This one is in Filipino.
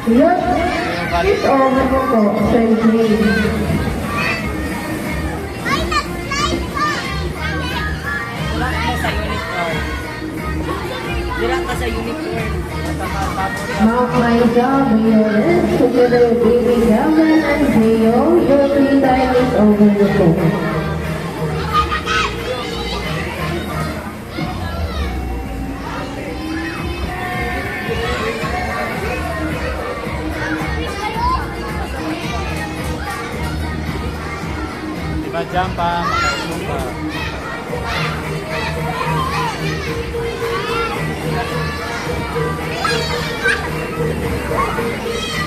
Yes, it's over po, Celebrate. Wala ka sa unicorn. Wala ka sa unicorn. Mount my job, yours, together with baby Gavin and Gio, your free time is over po. Diba dyan pa, makainom pa. Thank you.